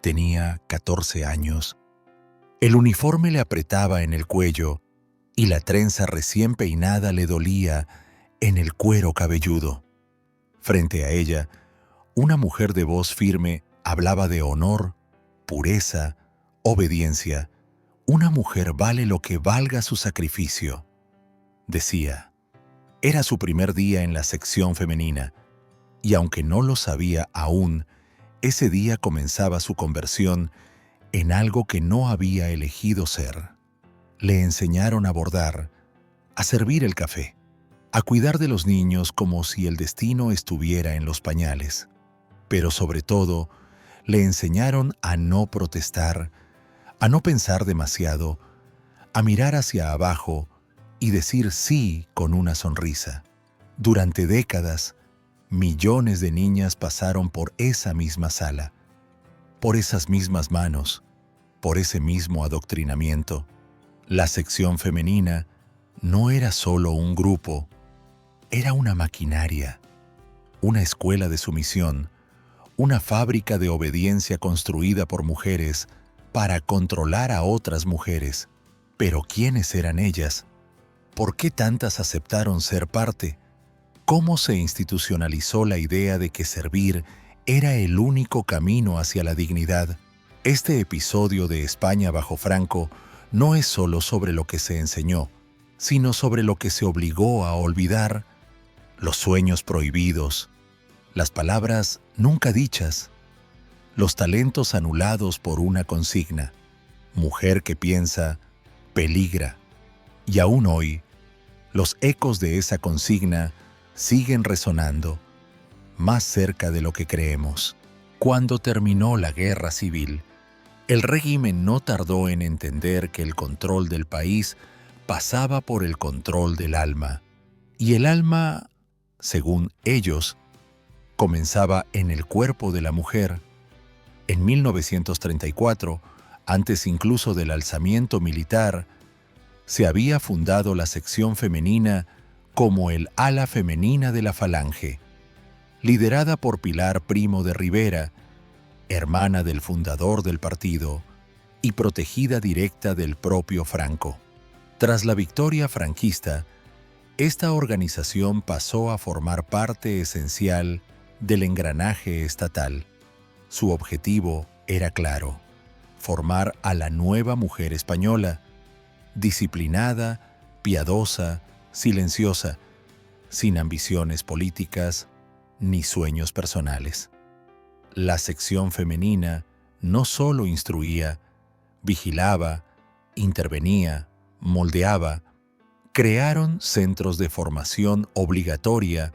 Tenía 14 años. El uniforme le apretaba en el cuello y la trenza recién peinada le dolía en el cuero cabelludo. Frente a ella, una mujer de voz firme hablaba de honor, pureza, obediencia. Una mujer vale lo que valga su sacrificio, decía. Era su primer día en la sección femenina, y aunque no lo sabía aún, ese día comenzaba su conversión en algo que no había elegido ser. Le enseñaron a bordar, a servir el café, a cuidar de los niños como si el destino estuviera en los pañales. Pero sobre todo, le enseñaron a no protestar, a no pensar demasiado, a mirar hacia abajo y decir sí con una sonrisa. Durante décadas, millones de niñas pasaron por esa misma sala, por esas mismas manos, por ese mismo adoctrinamiento. La sección femenina no era solo un grupo, era una maquinaria, una escuela de sumisión, una fábrica de obediencia construida por mujeres para controlar a otras mujeres. Pero ¿quiénes eran ellas? ¿Por qué tantas aceptaron ser parte? ¿Cómo se institucionalizó la idea de que servir era el único camino hacia la dignidad? Este episodio de España bajo Franco no es solo sobre lo que se enseñó, sino sobre lo que se obligó a olvidar, los sueños prohibidos, las palabras nunca dichas, los talentos anulados por una consigna. Mujer que piensa, peligra. Y aún hoy, los ecos de esa consigna siguen resonando, más cerca de lo que creemos. Cuando terminó la guerra civil, el régimen no tardó en entender que el control del país pasaba por el control del alma. Y el alma, según ellos, comenzaba en el cuerpo de la mujer. En 1934, antes incluso del alzamiento militar, se había fundado la sección femenina como el ala femenina de la Falange, liderada por Pilar Primo de Rivera, hermana del fundador del partido y protegida directa del propio Franco. Tras la victoria franquista, esta organización pasó a formar parte esencial del engranaje estatal. Su objetivo era claro: formar a la nueva mujer española, disciplinada, piadosa, silenciosa, sin ambiciones políticas ni sueños personales. La sección femenina no solo instruía, vigilaba, intervenía, moldeaba. Crearon centros de formación obligatoria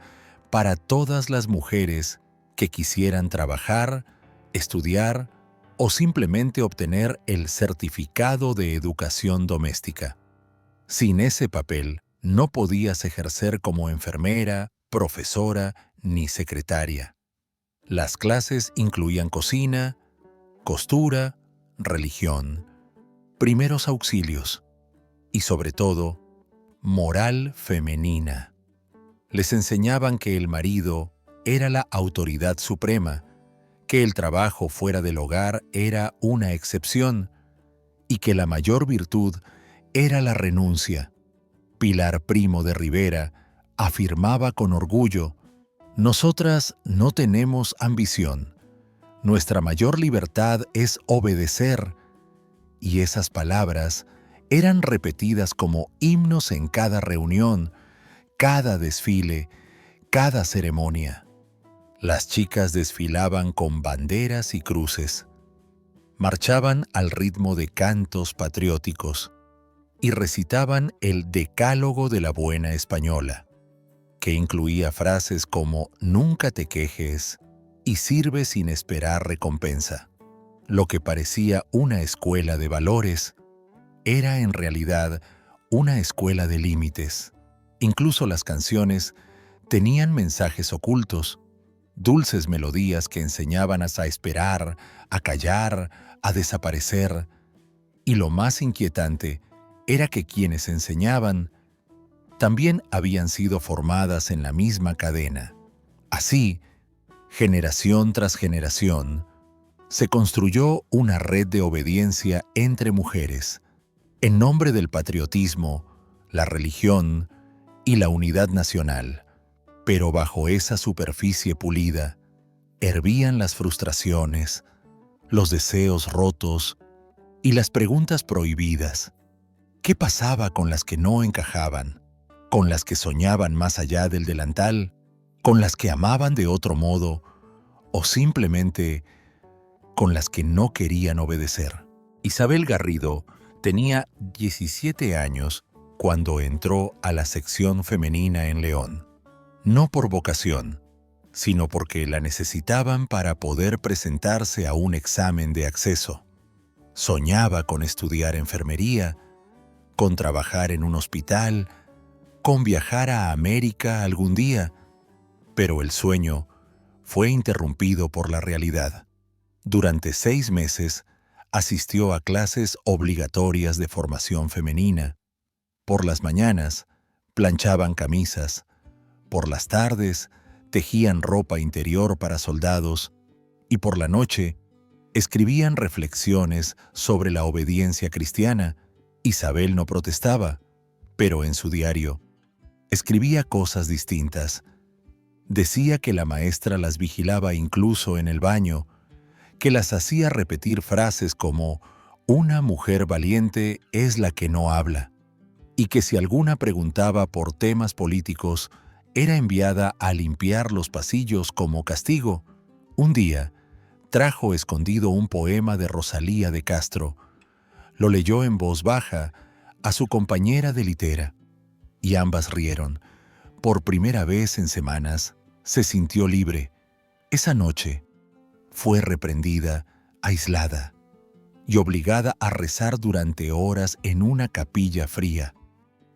para todas las mujeres que quisieran trabajar, estudiar o simplemente obtener el certificado de educación doméstica. Sin ese papel, no podías ejercer como enfermera, profesora ni secretaria. Las clases incluían cocina, costura, religión, primeros auxilios y, sobre todo, moral femenina. Les enseñaban que el marido era la autoridad suprema, que el trabajo fuera del hogar era una excepción y que la mayor virtud era la renuncia. Pilar Primo de Rivera afirmaba con orgullo: «Nosotras no tenemos ambición. Nuestra mayor libertad es obedecer». Y esas palabras eran repetidas como himnos en cada reunión, cada desfile, cada ceremonia. Las chicas desfilaban con banderas y cruces, marchaban al ritmo de cantos patrióticos y recitaban el Decálogo de la Buena Española, que incluía frases como «Nunca te quejes» y «Sirve sin esperar recompensa». Lo que parecía una escuela de valores era en realidad una escuela de límites. Incluso las canciones tenían mensajes ocultos, dulces melodías que enseñaban a esperar, a callar, a desaparecer. Y lo más inquietante era que quienes enseñaban también habían sido formadas en la misma cadena. Así, generación tras generación, Se construyó una red de obediencia entre mujeres, en nombre del patriotismo, la religión y la unidad nacional. Pero bajo esa superficie pulida, hervían las frustraciones, los deseos rotos y las preguntas prohibidas. ¿Qué pasaba con las que no encajaban? ¿Con las que soñaban más allá del delantal? ¿Con las que amaban de otro modo? ¿O simplemente con las que no querían obedecer? Isabel Garrido tenía 17 años cuando entró a la sección femenina en León. No por vocación, sino porque la necesitaban para poder presentarse a un examen de acceso. Soñaba con estudiar enfermería, con trabajar en un hospital, con viajar a América algún día, pero el sueño fue interrumpido por la realidad. Durante 6 meses asistió a clases obligatorias de formación femenina. Por las mañanas planchaban camisas, por las tardes tejían ropa interior para soldados y por la noche escribían reflexiones sobre la obediencia cristiana. Isabel no protestaba, pero en su diario escribía cosas distintas. Decía que la maestra las vigilaba incluso en el baño, que las hacía repetir frases como «una mujer valiente es la que no habla», y que si alguna preguntaba por temas políticos, era enviada a limpiar los pasillos como castigo. Un día, trajo escondido un poema de Rosalía de Castro. Lo leyó en voz baja a su compañera de litera, y ambas rieron. Por primera vez en semanas, se sintió libre. Esa noche, fue reprendida, aislada, y obligada a rezar durante horas en una capilla fría.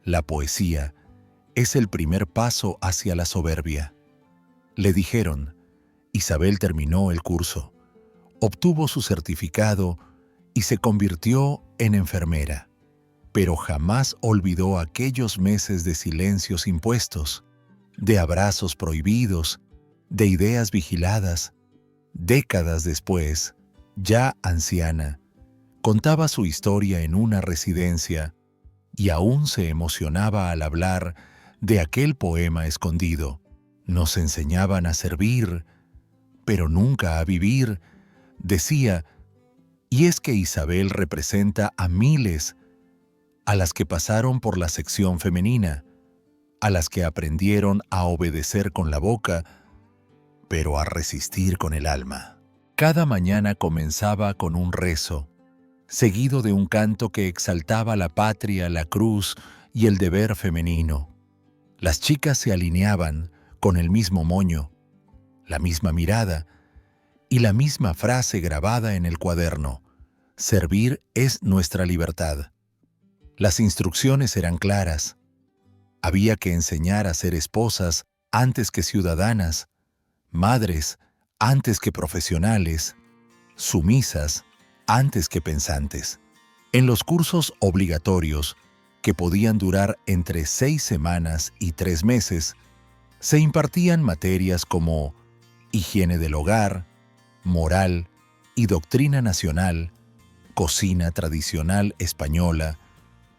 La poesía es el primer paso hacia la soberbia. Le dijeron. Isabel terminó el curso, obtuvo su certificado y se convirtió en enfermera. Pero jamás olvidó aquellos meses de silencios impuestos, de abrazos prohibidos, de ideas vigiladas. Décadas después, ya anciana, contaba su historia en una residencia y aún se emocionaba al hablar de aquel poema escondido. Nos enseñaban a servir, pero nunca a vivir, decía, y es que Isabel representa a miles, a las que pasaron por la sección femenina, a las que aprendieron a obedecer con la boca, pero a resistir con el alma. Cada mañana comenzaba con un rezo, seguido de un canto que exaltaba la patria, la cruz y el deber femenino. Las chicas se alineaban con el mismo moño, la misma mirada y la misma frase grabada en el cuaderno: servir es nuestra libertad. Las instrucciones eran claras. Había que enseñar a ser esposas antes que ciudadanas, madres antes que profesionales, sumisas antes que pensantes. En los cursos obligatorios, que podían durar entre 6 semanas y 3 meses, se impartían materias como higiene del hogar, moral y doctrina nacional, cocina tradicional española,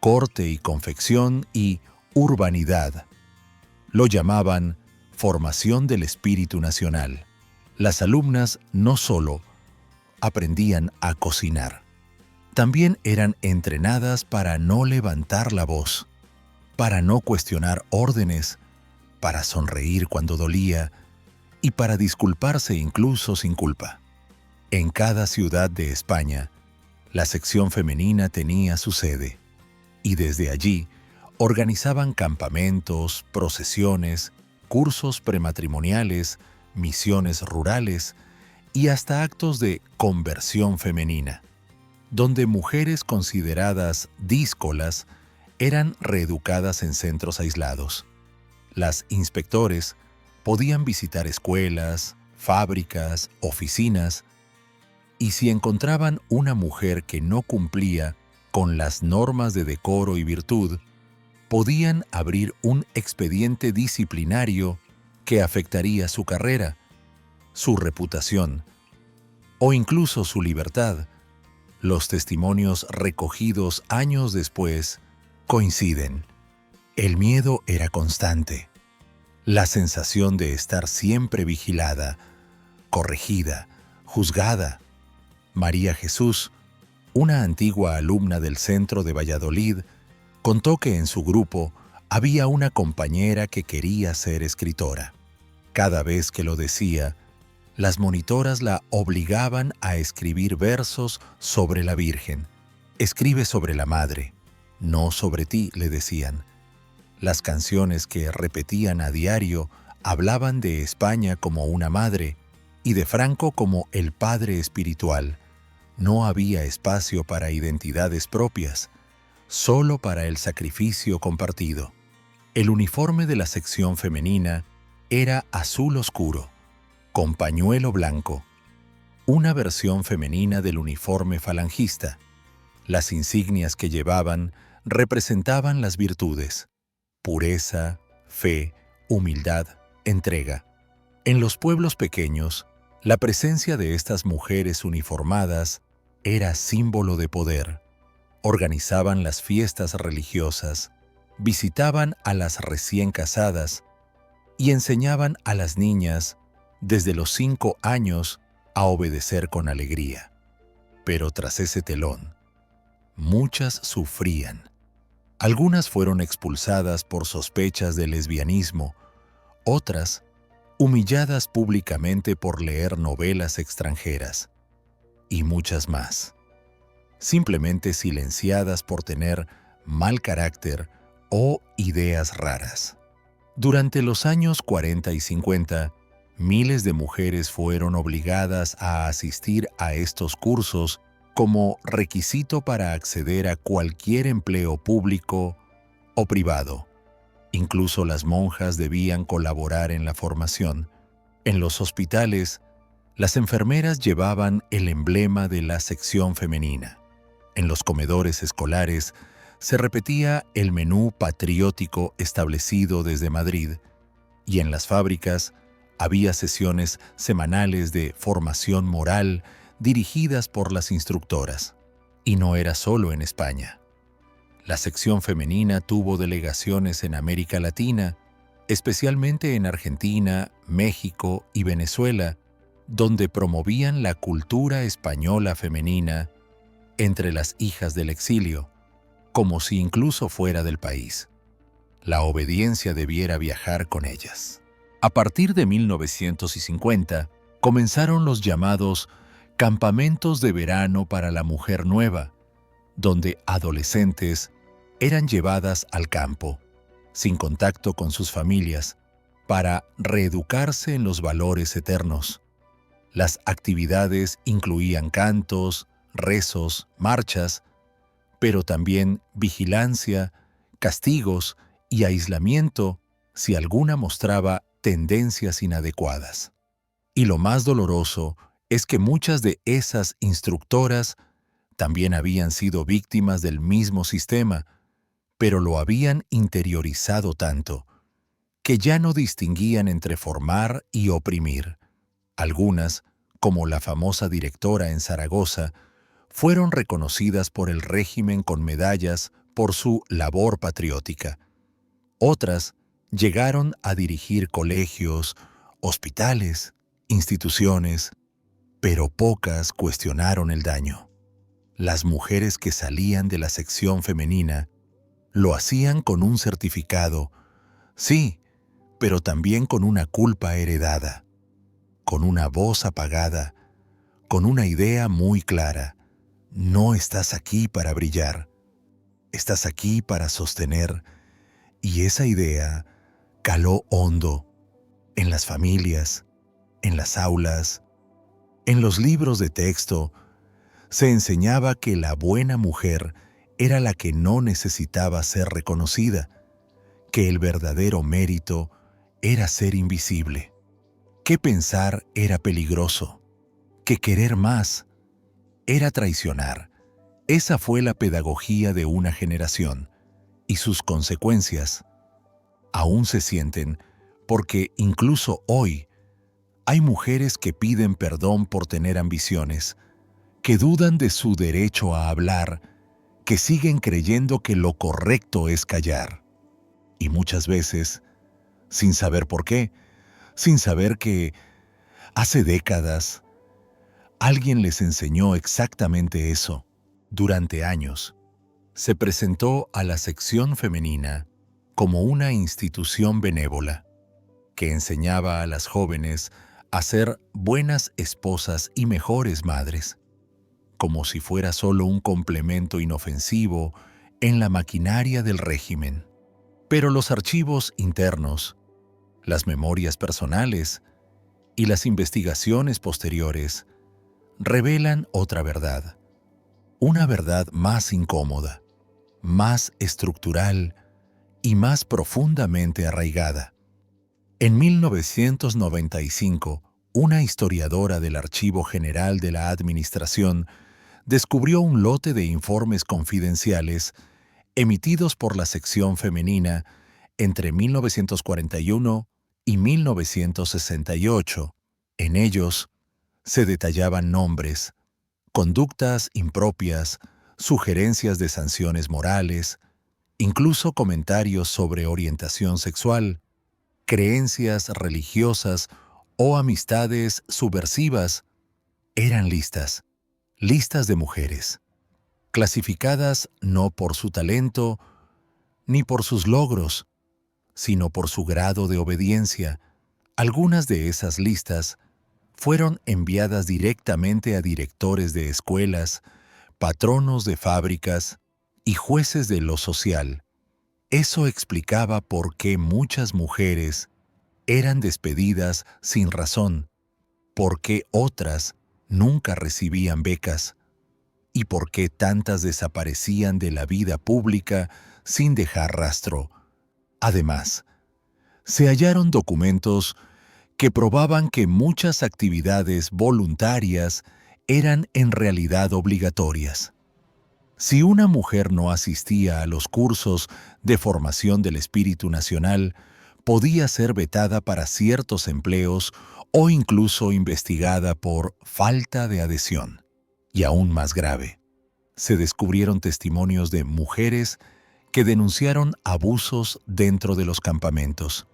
corte y confección y urbanidad. Lo llamaban formación del espíritu nacional. Las alumnas no solo aprendían a cocinar, también eran entrenadas para no levantar la voz, para no cuestionar órdenes, para sonreír cuando dolía y para disculparse incluso sin culpa. En cada ciudad de España, la sección femenina tenía su sede, y desde allí organizaban campamentos, procesiones, cursos prematrimoniales, misiones rurales y hasta actos de conversión femenina, donde mujeres consideradas díscolas eran reeducadas en centros aislados. Las inspectores podían visitar escuelas, fábricas, oficinas, y si encontraban una mujer que no cumplía con las normas de decoro y virtud, podían abrir un expediente disciplinario que afectaría su carrera, su reputación o incluso su libertad, los testimonios recogidos años después coinciden. El miedo era constante. La sensación de estar siempre vigilada, corregida, juzgada. María Jesús, una antigua alumna del centro de Valladolid, contó que en su grupo había una compañera que quería ser escritora. Cada vez que lo decía, las monitoras la obligaban a escribir versos sobre la Virgen. Escribe sobre la Madre, no sobre ti, le decían. Las canciones que repetían a diario hablaban de España como una madre y de Franco como el padre espiritual. No había espacio para identidades propias, solo para el sacrificio compartido. El uniforme de la sección femenina era azul oscuro, con pañuelo blanco, una versión femenina del uniforme falangista. Las insignias que llevaban representaban las virtudes: pureza, fe, humildad, entrega. En los pueblos pequeños, la presencia de estas mujeres uniformadas era símbolo de poder. Organizaban las fiestas religiosas, visitaban a las recién casadas y enseñaban a las niñas desde los 5 años a obedecer con alegría. Pero tras ese telón, muchas sufrían. Algunas fueron expulsadas por sospechas de lesbianismo, otras humilladas públicamente por leer novelas extranjeras, y muchas más, simplemente silenciadas por tener mal carácter o ideas raras. Durante los años 40 y 50, miles de mujeres fueron obligadas a asistir a estos cursos como requisito para acceder a cualquier empleo público o privado. Incluso las monjas debían colaborar en la formación. En los hospitales, las enfermeras llevaban el emblema de la sección femenina. En los comedores escolares se repetía el menú patriótico establecido desde Madrid, y en las fábricas había sesiones semanales de formación moral dirigidas por las instructoras. Y no era solo en España. La sección femenina tuvo delegaciones en América Latina, especialmente en Argentina, México y Venezuela, donde promovían la cultura española femenina entre las hijas del exilio, como si incluso fuera del país. La obediencia debiera viajar con ellas. A partir de 1950, comenzaron los llamados campamentos de verano para la mujer nueva, donde adolescentes eran llevadas al campo, sin contacto con sus familias, para reeducarse en los valores eternos. Las actividades incluían cantos, rezos, marchas, pero también vigilancia, castigos y aislamiento si alguna mostraba tendencias inadecuadas. Y lo más doloroso es que muchas de esas instructoras también habían sido víctimas del mismo sistema, pero lo habían interiorizado tanto que ya no distinguían entre formar y oprimir. Algunas, como la famosa directora en Zaragoza, fueron reconocidas por el régimen con medallas por su labor patriótica. Otras llegaron a dirigir colegios, hospitales, instituciones, pero pocas cuestionaron el daño. Las mujeres que salían de la sección femenina lo hacían con un certificado, sí, pero también con una culpa heredada, con una voz apagada, con una idea muy clara: no estás aquí para brillar, estás aquí para sostener. Y esa idea caló hondo en las familias, en las aulas, en los libros de texto. Se enseñaba que la buena mujer era la que no necesitaba ser reconocida, que el verdadero mérito era ser invisible, que pensar era peligroso, que querer más era traicionar. Esa fue la pedagogía de una generación, y sus consecuencias aún se sienten, porque incluso hoy Hay mujeres que piden perdón por tener ambiciones, que dudan de su derecho a hablar, que siguen creyendo que lo correcto es callar. Y muchas veces, sin saber por qué, sin saber que hace décadas alguien les enseñó exactamente eso. Durante años, se presentó a la sección femenina como una institución benévola que enseñaba a las jóvenes a ser buenas esposas y mejores madres, como si fuera solo un complemento inofensivo en la maquinaria del régimen. Pero los archivos internos, las memorias personales y las investigaciones posteriores revelan otra verdad, una verdad más incómoda, más estructural y más profundamente arraigada. En 1995, una historiadora del Archivo General de la Administración descubrió un lote de informes confidenciales emitidos por la sección femenina entre 1941 y 1968. En ellos se detallaban nombres, conductas impropias, sugerencias de sanciones morales, incluso comentarios sobre orientación sexual, creencias religiosas o amistades subversivas. Eran listas de mujeres, clasificadas no por su talento ni por sus logros, sino por su grado de obediencia. Algunas de esas listas fueron enviadas directamente a directores de escuelas, patronos de fábricas y jueces de lo social. Eso explicaba por qué muchas mujeres eran despedidas sin razón, por qué otras nunca recibían becas y por qué tantas desaparecían de la vida pública sin dejar rastro. Además, se hallaron documentos que probaban que muchas actividades voluntarias eran en realidad obligatorias. Si una mujer no asistía a los cursos de formación del Espíritu Nacional, podía ser vetada para ciertos empleos o incluso investigada por falta de adhesión. Y aún más grave, se descubrieron testimonios de mujeres que denunciaron abusos dentro de los campamentos,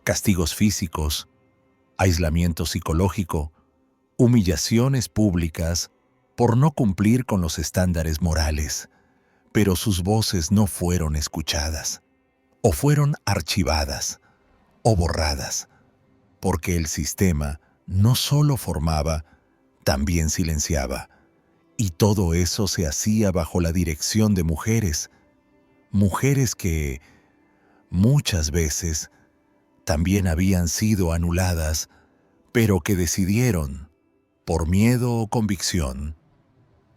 castigos físicos, aislamiento psicológico, humillaciones públicas por no cumplir con los estándares morales, pero sus voces no fueron escuchadas, o fueron archivadas, o borradas, porque el sistema no solo formaba, también silenciaba, y todo eso se hacía bajo la dirección de mujeres, mujeres que, muchas veces, también habían sido anuladas, pero que decidieron, por miedo o convicción,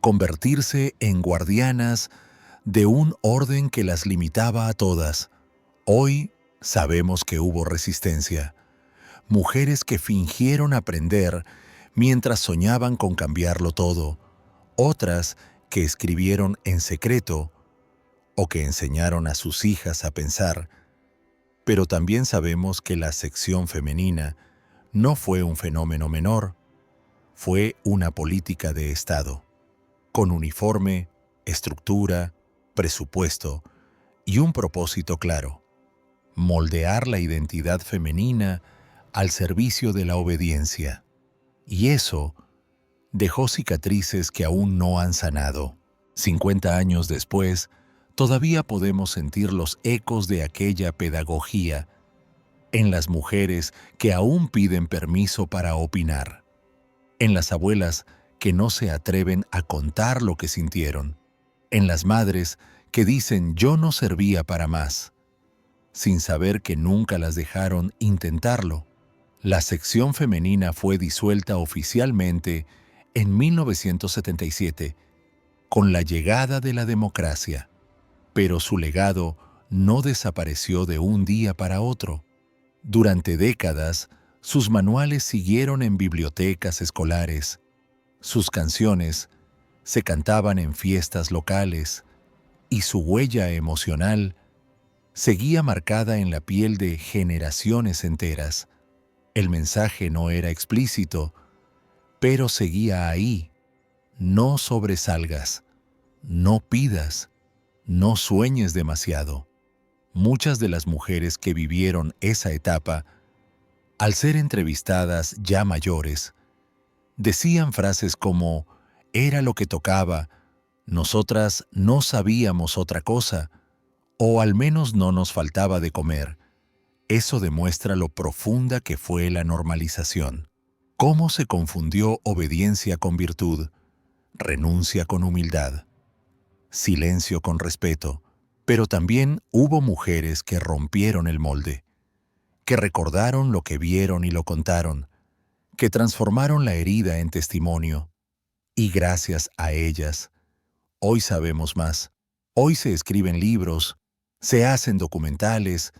convertirse en guardianas de un orden que las limitaba a todas. Hoy sabemos que hubo resistencia, mujeres que fingieron aprender mientras soñaban con cambiarlo todo, otras que escribieron en secreto o que enseñaron a sus hijas a pensar. Pero también sabemos que la sección femenina no fue un fenómeno menor, fue una política de Estado, con uniforme, estructura, presupuesto y un propósito claro: moldear la identidad femenina al servicio de la obediencia. Y eso dejó cicatrices que aún no han sanado. 50 años después, todavía podemos sentir los ecos de aquella pedagogía en las mujeres que aún piden permiso para opinar, en las abuelas que no se atreven a contar lo que sintieron, en las madres que dicen yo no servía para más, sin saber que nunca las dejaron intentarlo. La sección femenina fue disuelta oficialmente en 1977 con la llegada de la democracia, pero su legado no desapareció de un día para otro. Durante décadas, sus manuales siguieron en bibliotecas escolares, sus canciones se cantaban en fiestas locales y su huella emocional seguía marcada en la piel de generaciones enteras. El mensaje no era explícito, pero seguía ahí. No sobresalgas, no pidas, no sueñes demasiado. Muchas de las mujeres que vivieron esa etapa, al ser entrevistadas ya mayores, decían frases como «era lo que tocaba», «nosotras no sabíamos otra cosa», o al menos no nos faltaba de comer. Eso demuestra lo profunda que fue la normalización. Cómo se confundió obediencia con virtud, renuncia con humildad, silencio con respeto. Pero también hubo mujeres que rompieron el molde, que recordaron lo que vieron y lo contaron, que transformaron la herida en testimonio. Y gracias a ellas, hoy sabemos más. Hoy se escriben libros, se hacen documentales,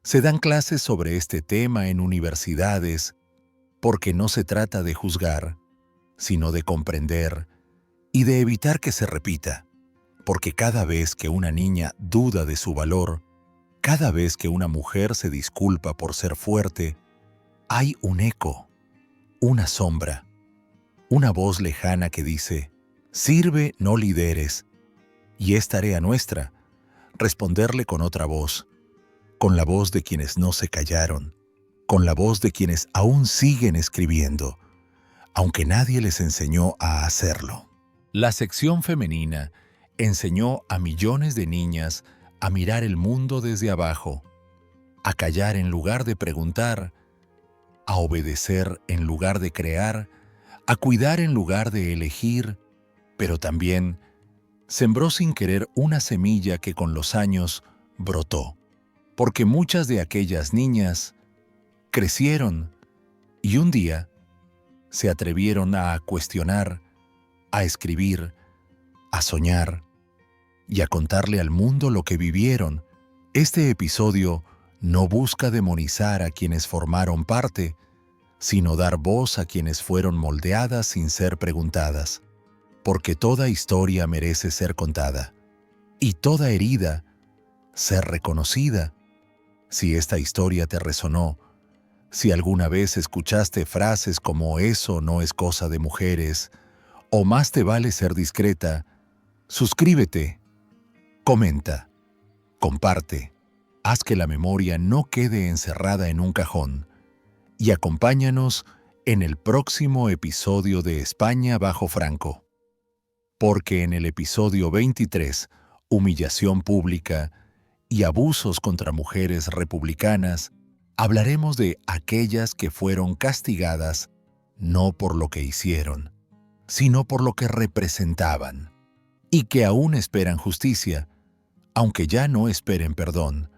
se dan clases sobre este tema en universidades, porque no se trata de juzgar, sino de comprender y de evitar que se repita. Porque cada vez que una niña duda de su valor, cada vez que una mujer se disculpa por ser fuerte, hay un eco, una sombra, una voz lejana que dice, «Sirve, no lideres». Y es tarea nuestra responderle con otra voz, con la voz de quienes no se callaron, con la voz de quienes aún siguen escribiendo, aunque nadie les enseñó a hacerlo. La sección femenina enseñó a millones de niñas a mirar el mundo desde abajo, a callar en lugar de preguntar, a obedecer en lugar de crear, a cuidar en lugar de elegir, pero también sembró sin querer una semilla que con los años brotó, porque muchas de aquellas niñas crecieron y un día se atrevieron a cuestionar, a escribir, a soñar y a contarle al mundo lo que vivieron. Este episodio no busca demonizar a quienes formaron parte, sino dar voz a quienes fueron moldeadas sin ser preguntadas, porque toda historia merece ser contada, y toda herida ser reconocida. Si esta historia te resonó, si alguna vez escuchaste frases como «eso no es cosa de mujeres» o «más te vale ser discreta», suscríbete, comenta, comparte, haz que la memoria no quede encerrada en un cajón y acompáñanos en el próximo episodio de España bajo Franco. Porque en el episodio 23, Humillación pública y abusos contra mujeres republicanas, hablaremos de aquellas que fueron castigadas no por lo que hicieron, sino por lo que representaban, y que aún esperan justicia, aunque ya no esperen perdón.